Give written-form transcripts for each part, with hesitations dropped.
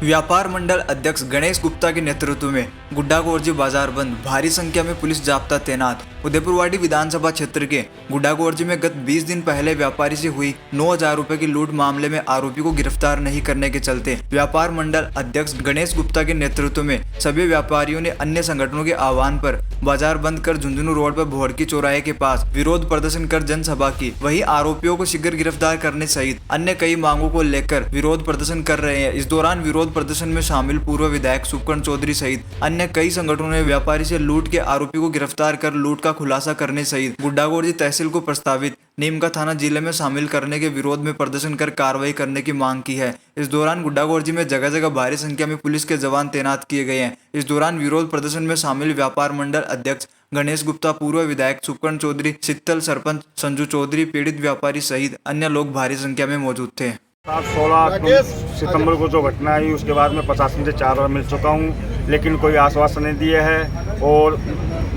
व्यापार मंडल अध्यक्ष गणेश गुप्ता के नेतृत्व में गुड्डागोरजी बाजार बंद, भारी संख्या में पुलिस जाब्ता तैनात। उदयपुरवाड़ी विधानसभा क्षेत्र के गुड्डागोरजी में गत 20 दिन पहले व्यापारी से हुई 9,000 रुपए की लूट मामले में आरोपी को गिरफ्तार नहीं करने के चलते व्यापार मंडल अध्यक्ष गणेश गुप्ता के नेतृत्व में सभी व्यापारियों ने अन्य संगठनों के आह्वान पर बाजार बंद कर झुंझुनू रोड पर भोड़की चौराहे के पास विरोध प्रदर्शन कर जनसभा की। वहीं आरोपियों को शीघ्र गिरफ्तार करने सहित अन्य कई मांगों को लेकर विरोध प्रदर्शन कर रहे हैं। इस दौरान विरोध प्रदर्शन में शामिल पूर्व विधायक सुखकर्ण चौधरी सहित अन्य कई संगठनों ने व्यापारी से लूट के आरोपी को गिरफ्तार कर लूट का खुलासा करने सहित गुड्डागोरजी तहसील को प्रस्तावित नीमका थाना जिले में शामिल करने के विरोध में प्रदर्शन कर कार्रवाई करने की मांग की है। इस दौरान गुड्डागोरजी में जगह जगह भारी संख्या में पुलिस के जवान तैनात किए गए हैं। इस दौरान विरोध प्रदर्शन में शामिल व्यापार मंडल अध्यक्ष गणेश गुप्ता, पूर्व विधायक सुखकर्ण चौधरी, सित्तल सरपंच संजू चौधरी, पीड़ित व्यापारी सहित अन्य लोग भारी संख्या में मौजूद थे। 16 सितंबर को जो घटना आई उसके बाद मैं प्रशासन से 4 बार मिल चुका हूँ, लेकिन कोई आश्वासन नहीं दिया है और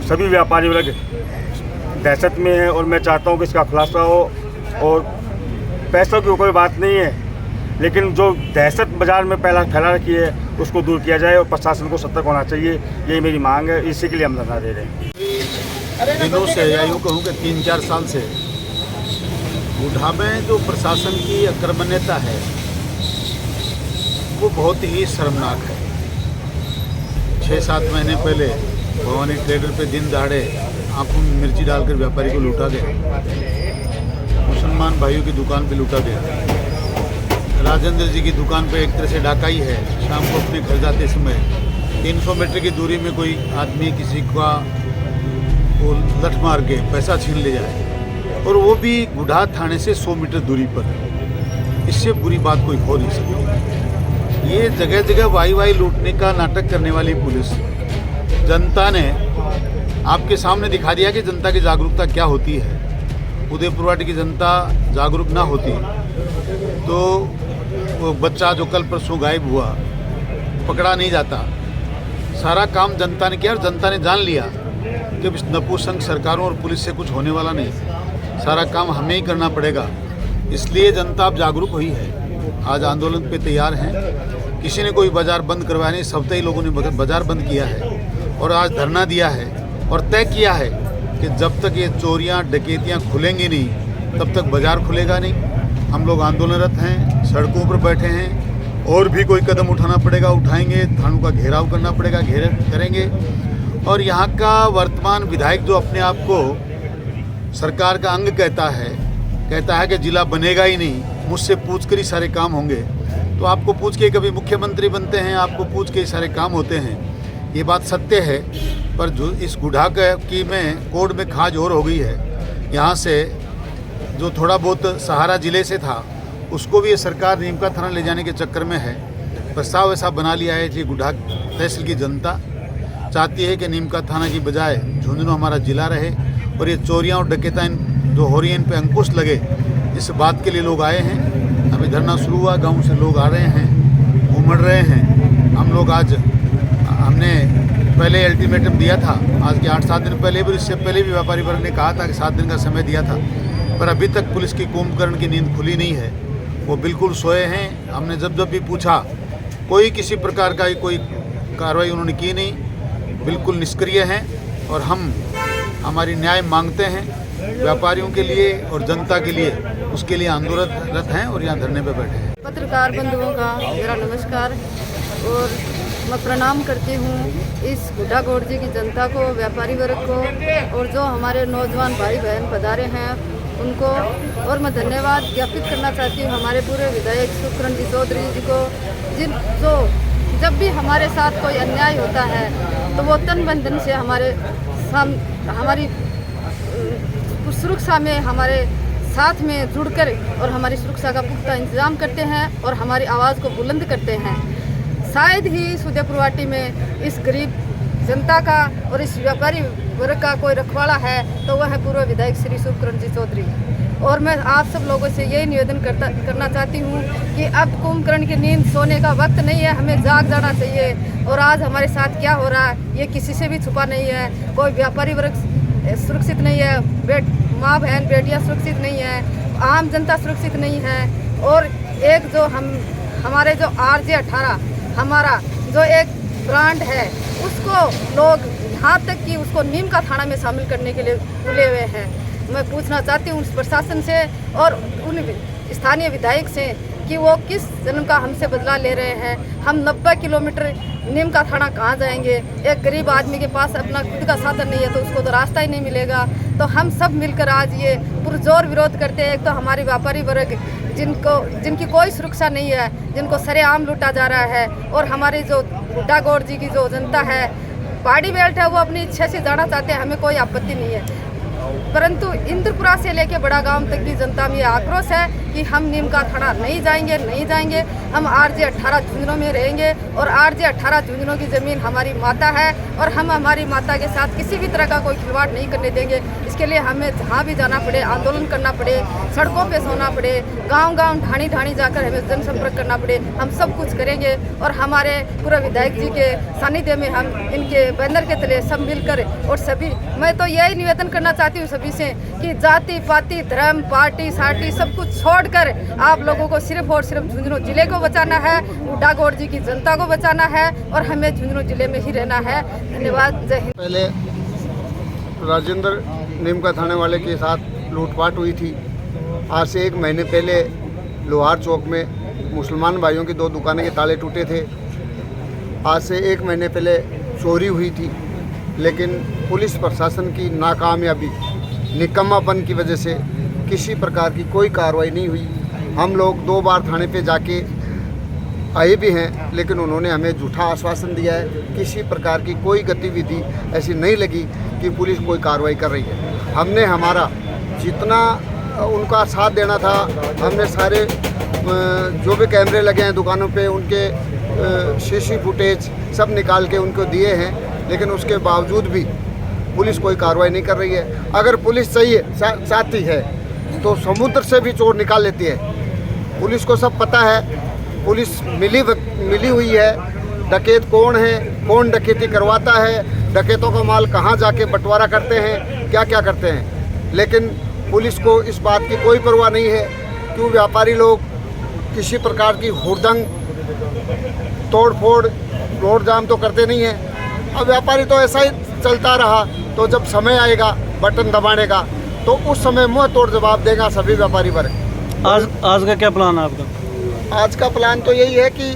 सभी व्यापारी वर्ग दहशत में है और मैं चाहता हूँ कि इसका खुलासा हो। और पैसों की कोई बात नहीं है, लेकिन जो दहशत बाजार में पहला फैला रखी है उसको दूर किया जाए और प्रशासन को सतर्क होना चाहिए। यही मेरी मांग है, इसी के लिए हम धरना दे रहे हैं। दिनों से या यूँ कहूँ कि 3-4 साल से गुड्डा में जो प्रशासन की अक्रमण्यता है वो बहुत ही शर्मनाक है। 6-7 महीने पहले भवानी ट्रेडर पे दिन दहाड़े आंखों में मिर्ची डालकर व्यापारी को लूटा गया, मुसलमान भाइयों की दुकान पे लूटा गया, राजेंद्र जी की दुकान पे एक तरह से डाकाई है। शाम को अपने घर जाते समय 300 मीटर की दूरी में कोई आदमी किसी का वो लठ मार के पैसा छीन ले जाए, और वो भी गुड्डा थाने से 100 मीटर दूरी पर। इससे बुरी बात कोई हो नहीं सकती। ये जगह जगह वाई लूटने का नाटक करने वाली पुलिस, जनता ने आपके सामने दिखा दिया कि जनता की जागरूकता क्या होती है। उदयपुरवाड़ी की जनता जागरूक ना होती तो वो बच्चा जो कल परसों गायब हुआ पकड़ा नहीं जाता। सारा काम जनता ने किया और जनता ने जान लिया कि इस नपुंसक सरकारों और पुलिस से कुछ होने वाला नहीं, सारा काम हमें ही करना पड़ेगा। इसलिए जनता अब जागरूक हुई है, आज आंदोलन पे तैयार हैं। किसी ने कोई बाजार बंद करवाया नहीं, सब कई लोगों ने बाजार बंद किया है और आज धरना दिया है और तय किया है कि जब तक ये चोरियां डकैतियां खुलेंगी नहीं तब तक बाजार खुलेगा नहीं। हम लोग आंदोलनरत हैं, सड़कों पर बैठे हैं, और भी कोई कदम उठाना पड़ेगा उठाएंगे, थानों का घेराव करना पड़ेगा करेंगे। और यहाँ का वर्तमान विधायक जो अपने आप को सरकार का अंग कहता है कि जिला बनेगा ही नहीं, मुझसे पूछ कर ही सारे काम होंगे। तो आपको पूछ के कभी मुख्यमंत्री बनते हैं, आपको पूछ के ही सारे काम होते हैं, ये बात सत्य है। पर जो इस गुड्डा की में कोड में खाज और हो गई है। यहाँ से जो थोड़ा बहुत सहारा ज़िले से था उसको भी ये सरकार नीमका थाना ले जाने के चक्कर में है। प्रस्ताव ऐसा बना लिया है कि गुड्डा तहसील की जनता चाहती है कि नीमका थाना की बजाय झुंझुनू हमारा ज़िला रहे और ये चोरियाँ और डकैतां जो हो रही हैं इन पर अंकुश लगे। इस बात के लिए लोग आए हैं। अभी धरना शुरू हुआ, गाँव से लोग आ रहे हैं, उमड़ रहे हैं। हम लोग आज हमने पहले अल्टीमेटम दिया था, आज के 8-7 दिन पहले भी, इससे पहले भी व्यापारी वर्ग ने कहा था कि 7 दिन का समय दिया था, पर अभी तक पुलिस की कुंभकर्ण की नींद खुली नहीं है। वो बिल्कुल सोए हैं। हमने जब भी पूछा कोई किसी प्रकार का कोई कार्रवाई उन्होंने की नहीं, बिल्कुल निष्क्रिय हैं। और हम हमारी न्याय मांगते हैं व्यापारियों के लिए और जनता के लिए, उसके लिए आंदोलनरत हैं और यहाँ धरने पर बैठे हैं। पत्रकार बंधुओं का मेरा नमस्कार और मैं प्रणाम करती हूँ इस गुड्डागोरजी की जनता को, व्यापारी वर्ग को, और जो हमारे नौजवान भाई बहन पधारे हैं उनको। और मैं धन्यवाद ज्ञापित करना चाहती हूँ हमारे पूरे विधायक सुखकर्ण जी चौधरी जी को, जो जब भी हमारे साथ कोई अन्याय होता है तो वो तन मन धन से हमारी सुरक्षा में हमारे साथ में जुड़कर और हमारी सुरक्षा का पुख्ता इंतजाम करते हैं और हमारी आवाज़ को बुलंद करते हैं। शायद ही उदयपुरवाड़ी में इस गरीब जनता का और इस व्यापारी वर्ग का कोई रखवाला है तो वह है पूर्व विधायक श्री सुखकर्ण जी चौधरी। और मैं आप सब लोगों से यही निवेदन करना चाहती हूँ कि अब कुंभकर्ण की नींद सोने का वक्त नहीं है, हमें जाग जाना चाहिए। और आज हमारे साथ क्या हो रहा है ये किसी से भी छुपा नहीं है। कोई व्यापारी वर्ग सुरक्षित नहीं है, माँ बहन बेटियाँ सुरक्षित नहीं है, आम जनता सुरक्षित नहीं है। और एक जो हमारे जो RJ 18 हमारा जो एक ब्रांड है उसको लोग यहाँ तक कि उसको नीम का थाना में शामिल करने के लिए तुले हुए हैं। मैं पूछना चाहती हूँ उस प्रशासन से और उन स्थानीय विधायक से कि वो किस जन्म का हमसे बदला ले रहे हैं। हम 90 किलोमीटर नीम का थाना कहाँ जाएंगे? एक गरीब आदमी के पास अपना खुद का साधन नहीं है तो उसको तो रास्ता ही नहीं मिलेगा। तो हम सब मिलकर आज ये पुरजोर विरोध करते हैं। एक तो हमारी व्यापारी वर्ग जिनकी कोई सुरक्षा नहीं है, जिनको सरेआम लूटा जा रहा है, और हमारी जो गुड्डागौड़ जी की जो जनता है, पहाड़ी बेल्ट है, वो अपनी इच्छा से जाना चाहते हैं, हमें कोई आपत्ति नहीं है। परंतु इंद्रपुरा से लेके बड़ा गांव तक की जनता में आक्रोश है कि हम नीम का थाना नहीं जाएंगे। हम RJ 18 झुंझुनों में रहेंगे और RJ 18 झुंझुनों की ज़मीन हमारी माता है और हम हमारी माता के साथ किसी भी तरह का कोई खिलवाड़ नहीं करने देंगे। इसके लिए हमें जहाँ भी जाना पड़े, आंदोलन करना पड़े, सड़कों पे सोना पड़े, गांव-गांव ढाणी जाकर हमें जनसंपर्क करना पड़े, हम सब कुछ करेंगे। और हमारे पूर्व विधायक जी के सानिध्य में हम इनके बैनर के तले सब मिलकर और सभी, मैं तो यही निवेदन करना चाहती हूँ सभी से कि जाति पाति धर्म पार्टी सार्टी सब कुछ छोड़कर आप लोगों को सिर्फ और सिर्फ झुंझुनू जिले को बचाना है, गुड्डागौड़ जी की जनता को बचाना है और हमें झुंझुनू जिले में ही रहना है। धन्यवाद। जय हिंद। पहले राजेंद्र नीम का थाने वाले के साथ लूटपाट हुई थी। आज से 1 महीने पहले लोहार चौक में मुसलमान भाइयों की 2 दुकानें के ताले टूटे थे। आज से 1 महीने पहले चोरी हुई थी, लेकिन पुलिस प्रशासन की नाकामयाबी, निकम्मापन की वजह से किसी प्रकार की कोई कार्रवाई नहीं हुई। हम लोग 2 बार थाने पे जाके आए भी हैं, लेकिन उन्होंने हमें झूठा आश्वासन दिया है। किसी प्रकार की कोई गतिविधि ऐसी नहीं लगी कि पुलिस कोई कार्रवाई कर रही है। हमने हमारा जितना उनका साथ देना था, हमने सारे जो भी कैमरे लगे हैं दुकानों पे उनके सीसी फुटेज सब निकाल के उनको दिए हैं, लेकिन उसके बावजूद भी पुलिस कोई कार्रवाई नहीं कर रही है। अगर पुलिस चाहिए चाहती है तो समुद्र से भी चोर निकाल लेती है। पुलिस को सब पता है, पुलिस मिली हुई है, डकैत कौन है, कौन डकैती करवाता है, डकैतों का माल कहाँ जाके बंटवारा करते हैं, क्या क्या करते हैं। लेकिन पुलिस को इस बात की कोई परवाह नहीं है। क्यों व्यापारी लोग किसी प्रकार की हुड़दंग तोड़ फोड़ रोड जाम तो करते नहीं हैं। अब व्यापारी तो ऐसा ही चलता रहा, तो जब समय आएगा बटन दबाने का तो उस समय मुंह तोड़ जवाब देगा सभी व्यापारी वर्ग। आज का क्या प्लान है आपका? आज का प्लान तो यही है कि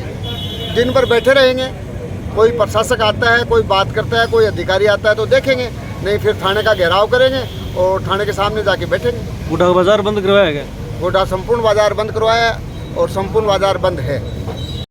दिन भर बैठे रहेंगे। कोई प्रशासक आता है, कोई बात करता है, कोई अधिकारी आता है तो देखेंगे, नहीं फिर थाने का घेराव करेंगे और थाने के सामने जाके बैठेंगे। गुड्डा बाजार बंद करवाया गया? गुड्डा संपूर्ण बाजार बंद करवाया और संपूर्ण बाजार बंद है।